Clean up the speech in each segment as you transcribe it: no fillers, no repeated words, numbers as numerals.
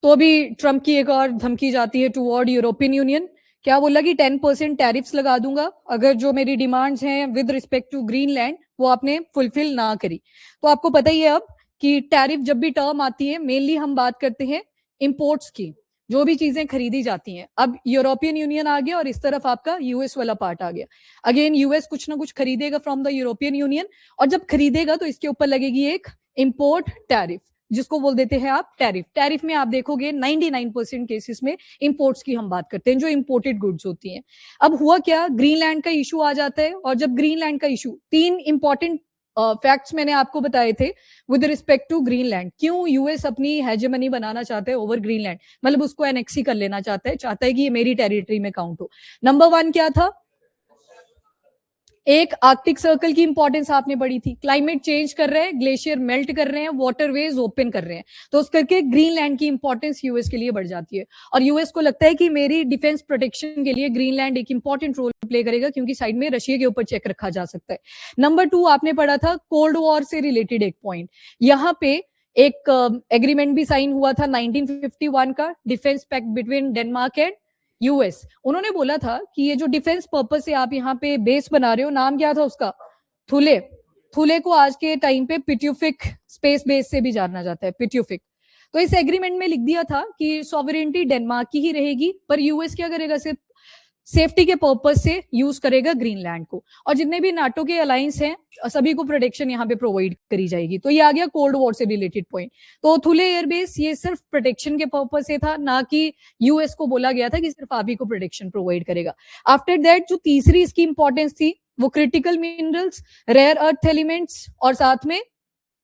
तो अभी ट्रम्प की एक और धमकी जाती है टुवर्ड यूरोपियन यूनियन। क्या बोला कि 10% टैरिफ्स लगा दूंगा अगर जो मेरी डिमांड्स हैं विद रिस्पेक्ट टू ग्रीनलैंड वो आपने फुलफिल ना करी। तो आपको पता ही है अब कि टैरिफ जब भी टर्म आती है मेनली हम बात करते हैं इंपोर्ट्स की, जो भी चीजें खरीदी जाती हैं। अब यूरोपियन यूनियन आ गया और इस तरफ आपका यूएस वाला पार्ट आ गया। अगेन यूएस कुछ ना कुछ खरीदेगा फ्रॉम द यूरोपियन यूनियन, और जब खरीदेगा तो इसके ऊपर लगेगी एक इंपोर्ट टैरिफ, जिसको बोल देते हैं आप टैरिफ। टैरिफ में आप देखोगे 99% केसेस में इंपोर्ट्स की हम बात करते हैं, जो इंपोर्टेड गुड्स होती हैं। अब हुआ क्या, ग्रीनलैंड का इशू आ जाता है, और जब ग्रीनलैंड का इशू, तीन इंपॉर्टेंट फैक्ट्स मैंने आपको बताए थे विद रिस्पेक्ट टू ग्रीनलैंड, क्यों यूएस अपनी हेजेमनी बनाना चाहते हैं ओवर ग्रीनलैंड, मतलब उसको एनेक्सी कर लेना चाहता है कि ये मेरी टेरिटरी में काउंट हो। नंबर 1 क्या था, एक आर्कटिक सर्कल की इंपॉर्टेंस आपने पढ़ी थी, क्लाइमेट चेंज कर रहे हैं, ग्लेशियर मेल्ट कर रहे हैं, वाटरवेज ओपन कर रहे हैं, तो उस करके ग्रीनलैंड की इंपॉर्टेंस यूएस के लिए बढ़ जाती है। और यूएस को लगता है कि मेरी डिफेंस प्रोटेक्शन के लिए ग्रीनलैंड एक इंपॉर्टेंट रोल प्ले करेगा, क्योंकि साइड में रशिया के ऊपर चेक रखा जा सकता है। नंबर 2 आपने पढ़ा था कोल्ड वॉर से रिलेटेड एक पॉइंट, यहाँ पे एक एग्रीमेंट भी साइन हुआ था 1951 का, defence pact between Denmark and US. उन्होंने बोला था कि ये जो डिफेंस पर्पस से आप यहाँ पे बेस बना रहे हो, नाम क्या था उसका, थुले। थुले को आज के टाइम पे पिट्यूफिक स्पेस बेस से भी जाना जाता है, पिट्यूफिक। तो इस एग्रीमेंट में लिख दिया था कि सॉवरेनिटी डेनमार्क की ही रहेगी, पर यूएस क्या करेगा, सिर्फ सेफ्टी के पर्पस से यूज करेगा ग्रीनलैंड को, और जितने भी नाटो के अलायंस हैं सभी को प्रोटेक्शन यहाँ पे प्रोवाइड करी जाएगी। तो ये आ गया कोल्ड वॉर से रिलेटेड पॉइंट। तो थुले एयरबेस ये सिर्फ प्रोटेक्शन के पर्पस से था, ना कि यूएस को बोला गया था कि सिर्फ आप ही को प्रोटेक्शन प्रोवाइड करेगा। आफ्टर दैट जो तीसरी इसकी इंपॉर्टेंस थी वो critical minerals, rare earth elements, और साथ में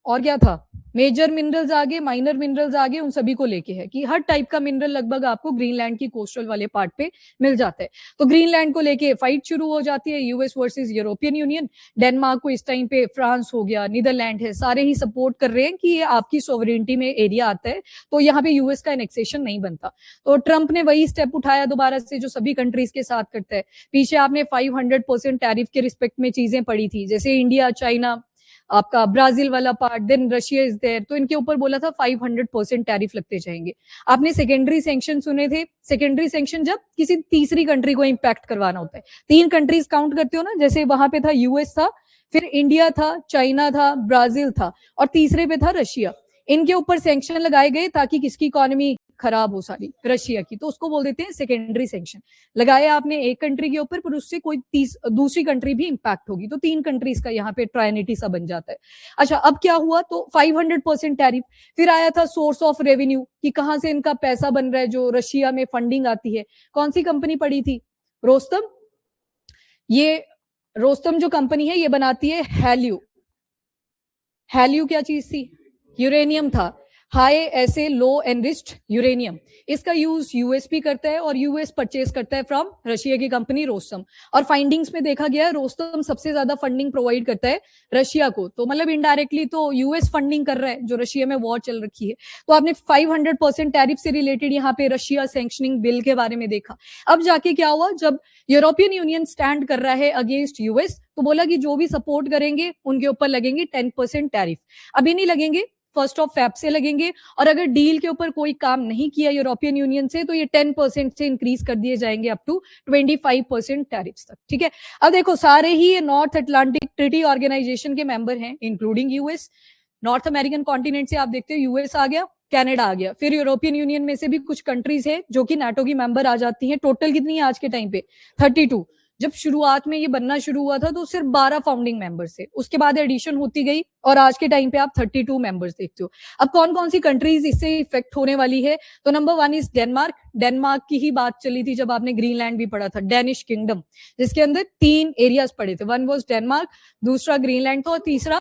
और क्या था, मेजर मिनरल्स आगे, माइनर मिनरल्स आगे, उन सभी को लेके है कि हर टाइप का मिनरल लगभग आपको ग्रीनलैंड की कोस्टल वाले पार्ट पे मिल जाता है। तो ग्रीनलैंड को लेके फाइट शुरू हो जाती है, US versus European union. Denmark को इस टाइम पे फ्रांस हो गया, नीदरलैंड है, सारे ही सपोर्ट कर रहे हैं कि ये आपकी सोवरेनिटी में एरिया आता है, तो यहाँ पे यूएस का एनेक्सेशन नहीं बनता। तो ट्रंप ने वही स्टेप उठाया दोबारा से जो सभी कंट्रीज के साथ करता है। पीछे आपने 500% टैरिफ के रिस्पेक्ट में चीजें पढ़ी थी, जैसे इंडिया, चाइना, आपका ब्राजील वाला part, then Russia is there, तो इनके ऊपर बोला था 500% टैरिफ लगते जाएंगे। आपने सेकेंडरी सैंक्शन सुने थे, सेकेंडरी सैंक्शन जब किसी तीसरी कंट्री को इंपैक्ट करवाना होता है। 3 कंट्रीज काउंट करते हो ना, जैसे वहां पे था यूएस था, फिर इंडिया था, चाइना था, ब्राजील था, और तीसरे पे था रशिया। इनके ऊपर सैंक्शन लगाए गए ताकि किसकी इकोनॉमी खराब हो, सारी रशिया की, तो उसको बोल देते हैं सेकेंडरी सैंक्शन। लगाया आपने एक कंट्री के ऊपर, पर उससे कोई दूसरी कंट्री भी इंपैक्ट होगी, तो 3 कंट्रीज का यहाँ पे ट्रायनिटी सा बन जाता है। अच्छा, अब क्या हुआ, तो 500% टैरिफ। फिर आया था सोर्स ऑफ रेवेन्यू, कि कहां से इनका पैसा बन रहा है, जो रशिया में फंडिंग आती है। कौन सी कंपनी पड़ी थी, रोस्तम। ये रोस्तम जो कंपनी है ये बनाती है हेल्यू। हेल्यू क्या चीज थी, यूरेनियम था, हाई ऐसे लो एनरिच्ड यूरेनियम। इसका यूज यूएस भी करता है, और यूएस परचेज करता है फ्रॉम रशिया की कंपनी रोस्तम। और फाइंडिंग्स में देखा गया रोस्तम सबसे ज्यादा फंडिंग प्रोवाइड करता है रशिया को, तो मतलब इनडायरेक्टली तो यूएस फंडिंग कर रहा है, जो रशिया में वॉर चल रखी है। तो आपने 500% टैरिफ से रिलेटेड यहाँ पे रशिया सैंक्शनिंग बिल के बारे में देखा। अब जाके क्या हुआ, जब यूरोपियन यूनियन स्टैंड कर रहा है अगेंस्ट यूएस, तो बोला कि जो भी सपोर्ट करेंगे उनके ऊपर लगेंगे 10% टैरिफ। अभी नहीं लगेंगे, 1 फेब से लगेंगे, और अगर डील के ऊपर कोई काम नहीं किया यूरोपियन यूनियन से, तो ये 10% से इंक्रीज कर दिए जाएंगे अप टू 25% टैरिफ्स तक। ठीक है, अब देखो सारे ही ये नॉर्थ अटलांटिक ट्रीटी ऑर्गेनाइजेशन के मेंबर हैं, including US. North American continent से आप देखते हो यूएस आ गया, कनाडा आ गया, फिर यूरोपियन यूनियन में से भी कुछ कंट्रीज है जो कि नाटो की मेंबर आ जाती हैं। टोटल कितनी है आज के टाइम पे, 32। जब शुरुआत में ये बनना शुरू हुआ था तो सिर्फ 12 फाउंडिंग मेंबर्स थे, उसके बाद एडिशन होती गई, और आज के टाइम पे आप 32 मेंबर्स देखते हो। अब कौन कौन सी कंट्रीज इससे इफेक्ट होने वाली है, तो नंबर 1 इज डेनमार्क। डेनमार्क की ही बात चली थी जब आपने ग्रीनलैंड भी पढ़ा था, डेनिश किंगडम, जिसके अंदर 3 एरियाज पड़े थे, 1 वाज डेनमार्क, दूसरा ग्रीनलैंड था, और तीसरा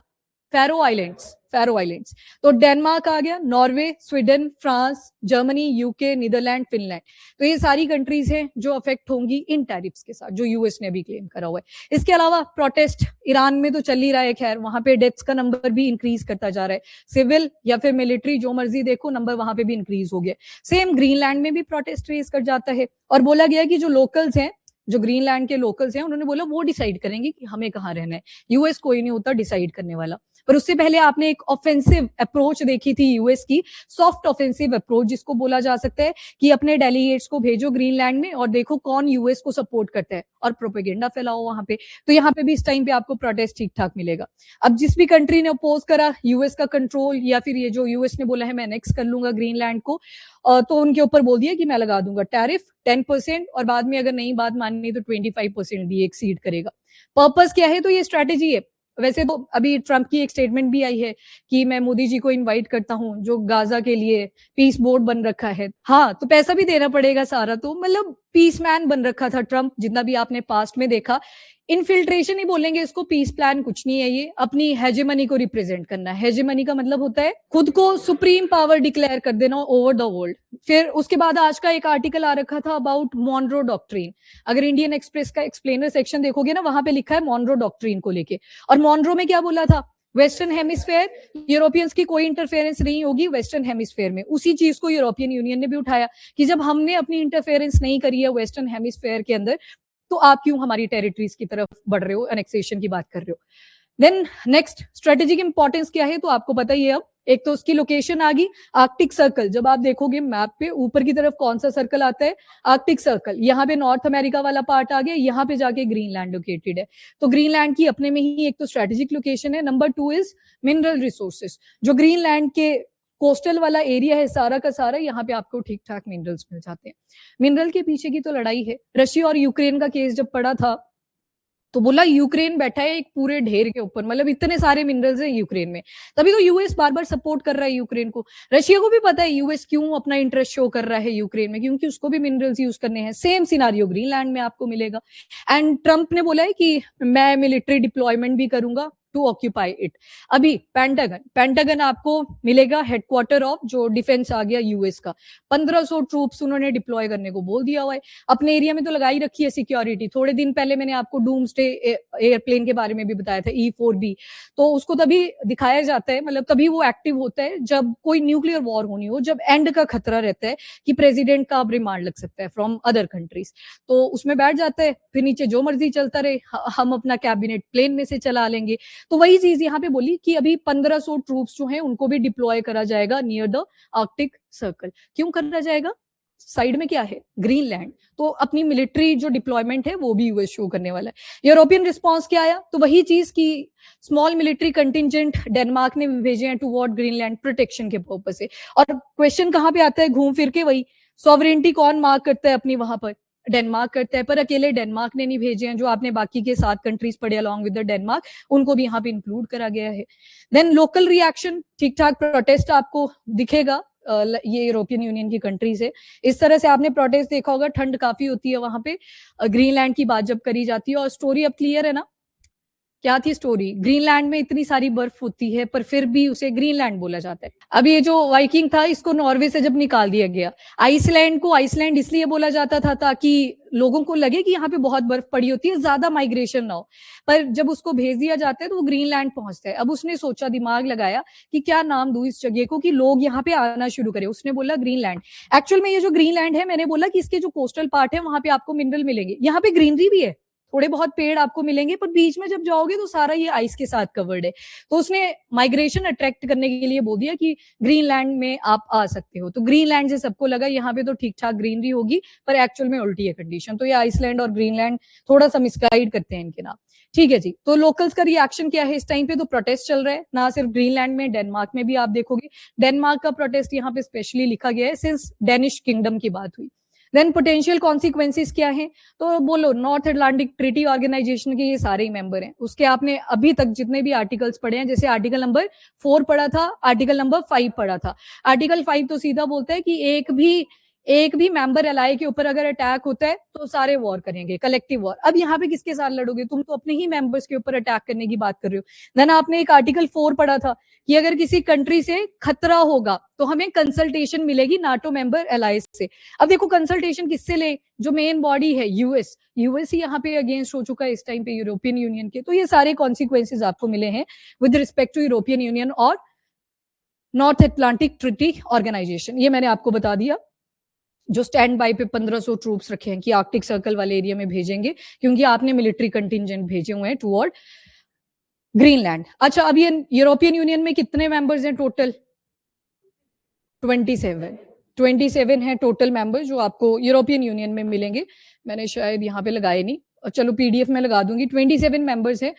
फैरो आइलैंड्स। फैरो आइलैंड्स, तो डेनमार्क आ गया, Norway, Sweden, France, Germany, UK, Netherlands, Finland. तो ये सारी कंट्रीज हैं जो अफेक्ट होंगी इन टैरिफ्स के साथ, जो यूएस ने भी क्लेम करा हुआ है। इसके अलावा प्रोटेस्ट ईरान में तो चल ही रहा है, खैर वहां पे डेथ्स का नंबर भी इंक्रीज करता जा रहा है, सिविल या फिर मिलिट्री जो मर्जी देखो, नंबर वहां पे भी इंक्रीज हो गया। सेम ग्रीनलैंड में भी प्रोटेस्ट रेज कर जाता है, और बोला गया कि जो लोकल्स हैं, जो ग्रीनलैंड के लोकल्स हैं, उन्होंने बोला वो डिसाइड करेंगे कि हमें कहाँ रहना है, यूएस कोई नहीं होता डिसाइड करने वाला। पर उससे पहले आपने एक ऑफेंसिव अप्रोच देखी थी यूएस की, सॉफ्ट ऑफेंसिव अप्रोच जिसको बोला जा सकता है कि अपने डेलीगेट्स को भेजो ग्रीनलैंड में और देखो कौन यूएस को सपोर्ट करता है और प्रोपेगेंडा फैलाओ वहां पे। तो यहाँ पे भी इस टाइम पे आपको प्रोटेस्ट ठीक ठाक मिलेगा। अब जिस भी कंट्री ने अपोज करा यूएस का कंट्रोल, या फिर ये जो यूएस ने बोला है मैं एनेक्स कर लूंगा ग्रीनलैंड को, तो उनके ऊपर बोल दिया कि मैं लगा दूंगा टैरिफ 10%, और बाद में अगर नहीं बात माननी तो 25% भी एक्सीड करेगा। पर्पस क्या है? तो ये स्ट्रैटेजी है। वैसे तो अभी ट्रंप की एक स्टेटमेंट भी आई है कि मैं मोदी जी को इनवाइट करता हूं, जो गाजा के लिए पीस बोर्ड बन रखा है। हाँ, तो पैसा भी देना पड़ेगा सारा, तो मतलब पीस मैन बन रखा था ट्रंप, जितना भी आपने पास्ट में देखा। इनफिल्ट्रेशन ही बोलेंगे इसको, पीस प्लान कुछ नहीं है ये, अपनी हेजेमनी को रिप्रेजेंट करना है। हेजेमनी का मतलब होता है खुद को सुप्रीम पावर डिक्लेयर कर देना ओवर द वर्ल्ड। फिर उसके बाद आज का एक आर्टिकल आ रखा था अबाउट मॉनरो डॉक्ट्रिन। अगर इंडियन एक्सप्रेस का एक्सप्लेनर सेक्शन देखोगे ना, वहां पे लिखा है मॉनरो डॉक्ट्रिन को लेके। और मॉनरो में क्या बोला था? वेस्टर्न हेमिस्फेयर, यूरोपियंस की कोई इंटरफेरेंस नहीं होगी वेस्टर्न हेमिस्फेयर में। उसी चीज को यूरोपियन यूनियन ने भी उठाया कि जब हमने अपनी इंटरफेरेंस नहीं करी है वेस्टर्न हेमिस्फेयर के अंदर, तो आप क्यों हमारी टेरिटरीज की तरफ बढ़ रहे हो, एनेक्सेशन की बात कर रहे हो। देन नेक्स्ट स्ट्रेटेजिक इंपॉर्टेंस क्या है, तो आपको पता ही है। अब एक तो उसकी लोकेशन आ गई, आर्कटिक सर्कल। जब आप देखोगे मैप पे ऊपर की तरफ कौन सा सर्कल आता है? Arctic circle. यहाँ पे नॉर्थ अमेरिका वाला पार्ट आ गया, यहाँ पे जाके ग्रीनलैंड लोकेटेड है। तो ग्रीनलैंड की अपने में ही एक तो स्ट्रेटेजिक लोकेशन है। Number 2 is mineral resources. जो ग्रीनलैंड के कोस्टल वाला एरिया है सारा का सारा, यहाँ पे आपको ठीक ठाक मिनरल्स मिल जाते हैं। मिनरल के पीछे की तो लड़ाई है। रशिया और यूक्रेन का केस जब पड़ा था तो बोला यूक्रेन बैठा है एक पूरे ढेर के ऊपर, मतलब इतने सारे मिनरल्स हैं यूक्रेन में। तभी तो यूएस बार बार सपोर्ट कर रहा है यूक्रेन को। रशिया को भी पता है यूएस क्यों अपना इंटरेस्ट शो कर रहा है यूक्रेन में, क्योंकि उसको भी मिनरल्स यूज करने हैं। सेम सिनारियो ग्रीनलैंड में आपको मिलेगा। एंड ट्रंप ने बोला है कि मैं मिलिट्री डिप्लॉयमेंट भी करूंगा टू ऑक्यूपाई इट। अभी पेंटागन आपको मिलेगा हेडक्वार्टर ऑफ जो डिफेंस आ गया यूएस का। 1500 ट्रूप्स उन्होंने डिप्लॉय करने को बोल दिया हुआ है। अपने एरिया में तो लगाई रखी है सिक्योरिटी। थोड़े दिन पहले मैंने आपको डूम्सडे एयरप्लेन के बारे में भी बताया था, E4B। तो उसको तभी दिखाया जाता है, मतलब तभी वो एक्टिव होता है जब कोई न्यूक्लियर वॉर होनी हो, जब एंड का खतरा रहता है कि प्रेसिडेंट का अब रिमांड लग सकता है फ्रॉम अदर कंट्रीज। तो उसमें बैठ जाता है, फिर नीचे जो मर्जी चलता रहे, हम अपना कैबिनेट प्लेन में से चला लेंगे। तो वही चीज यहाँ पे बोली कि अभी 1500 ट्रूप्स जो हैं उनको भी डिप्लॉय करा जाएगा नियर द आर्कटिक सर्कल। क्यों करा जाएगा? साइड में क्या है? ग्रीनलैंड। तो अपनी मिलिट्री जो डिप्लॉयमेंट है वो भी यूएस शो करने वाला है। यूरोपियन रिस्पांस क्या आया? तो वही चीज की स्मॉल मिलिट्री कंटिजेंट डेनमार्क ने भी भेजे हैं टुवर्ड ग्रीनलैंड प्रोटेक्शन के पर्पस से। और क्वेश्चन कहां पे आता है घूम फिर के? वही सॉवरेनिटी कौन मार्क करता है अपनी? वहां पर डेनमार्क करता है। पर अकेले डेनमार्क ने नहीं भेजे हैं, जो आपने बाकी के 7 कंट्रीज पढ़े अलॉन्ग विद द डेनमार्क, उनको भी यहाँ पे इंक्लूड करा गया है। देन लोकल रिएक्शन, ठीक ठाक प्रोटेस्ट आपको दिखेगा ये यूरोपियन यूनियन की कंट्री से। इस तरह से आपने प्रोटेस्ट देखा होगा, ठंड काफी होती है वहां पे ग्रीनलैंड की बात जब करी जाती है। और स्टोरी अब क्लियर है ना, क्या थी स्टोरी? ग्रीनलैंड में इतनी सारी बर्फ होती है पर फिर भी उसे ग्रीनलैंड बोला जाता है। अब ये जो वाइकिंग था इसको नॉर्वे से जब निकाल दिया गया, आइसलैंड को आइसलैंड इसलिए बोला जाता था ताकि लोगों को लगे कि यहाँ पे बहुत बर्फ पड़ी होती है, ज्यादा माइग्रेशन ना हो। पर जब उसको भेज दिया जाता है तो वो ग्रीनलैंड पहुंचता है। अब उसने सोचा, दिमाग लगाया कि क्या नाम दूं इस जगह को कि लोग यहाँ पे आना शुरू करें। उसने बोला ग्रीनलैंड। एक्चुअल में ये जो ग्रीनलैंड है, मैंने बोला कि इसके जो कोस्टल पार्ट है वहां पे आपको मिनरल मिलेंगे, यहाँ पे ग्रीनरी भी है, थोड़े बहुत पेड़ आपको मिलेंगे, पर बीच में जब जाओगे तो सारा ये आइस के साथ कवर्ड है। तो उसने माइग्रेशन अट्रैक्ट करने के लिए बोल दिया कि ग्रीनलैंड में आप आ सकते हो। तो ग्रीनलैंड से सबको लगा यहाँ पे तो ठीक ठाक ग्रीनरी होगी, पर एक्चुअल में उल्टी है कंडीशन। तो ये आइसलैंड और ग्रीनलैंड थोड़ा सा मिसगाइड करते हैं इनके नाम। ठीक है जी। तो लोकल्स का रिएक्शन क्या है इस टाइम पे? तो प्रोटेस्ट चल रहा है, ना सिर्फ ग्रीनलैंड में, डेनमार्क में भी आप देखोगे। डेनमार्क का प्रोटेस्ट यहाँ पे स्पेशली लिखा गया है सिंस डेनिश किंगडम की बात हुई। देन पोटेंशियल कॉन्सिक्वेंसेस क्या है? तो बोलो नॉर्थ अटलांटिक ट्रीटी ऑर्गेनाइजेशन के ये सारे ही मेंबर हैं। उसके आपने अभी तक जितने भी आर्टिकल्स पढ़े हैं, जैसे आर्टिकल नंबर 4 पढ़ा था, आर्टिकल नंबर 5 पढ़ा था। आर्टिकल 5 तो सीधा बोलता है कि एक भी मेंबर एलाई के ऊपर अगर अटैक होता है तो सारे वॉर करेंगे, कलेक्टिव वॉर। अब यहाँ पे किसके साथ लड़ोगे? तुम तो अपने ही मेंबर्स के ऊपर अटैक करने की बात कर रहे हो। देन आपने एक आर्टिकल 4 पढ़ा था कि अगर किसी कंट्री से खतरा होगा तो हमें कंसल्टेशन मिलेगी नाटो मेंबर एलाइज से। अब देखो कंसल्टेशन किससे ले? जो मेन बॉडी है यूएस ही यहाँ पे अगेंस्ट हो चुका है इस टाइम पे यूरोपियन यूनियन के। तो ये सारे कॉन्सिक्वेंसेज आपको मिले हैं with respect to European Union और नॉर्थ अटलांटिक ट्रीटी ऑर्गेनाइजेशन। ये मैंने आपको बता दिया। जो स्टैंड बाय पे 1500 ट्रूप्स रखे हैं कि आर्कटिक सर्कल वाले एरिया में भेजेंगे, क्योंकि आपने मिलिट्री कंटिजेंट भेजे हुए हैं टुवर्ड ग्रीनलैंड। अच्छा, अब ये यूरोपियन यूनियन में कितने मेंबर्स हैं टोटल? 27 हैं टोटल मेंबर जो आपको यूरोपियन यूनियन में मिलेंगे। मैंने शायद यहाँ पे लगाए नहीं, चलो पीडीएफ में लगा दूंगी। 27 मेंबर्स हैं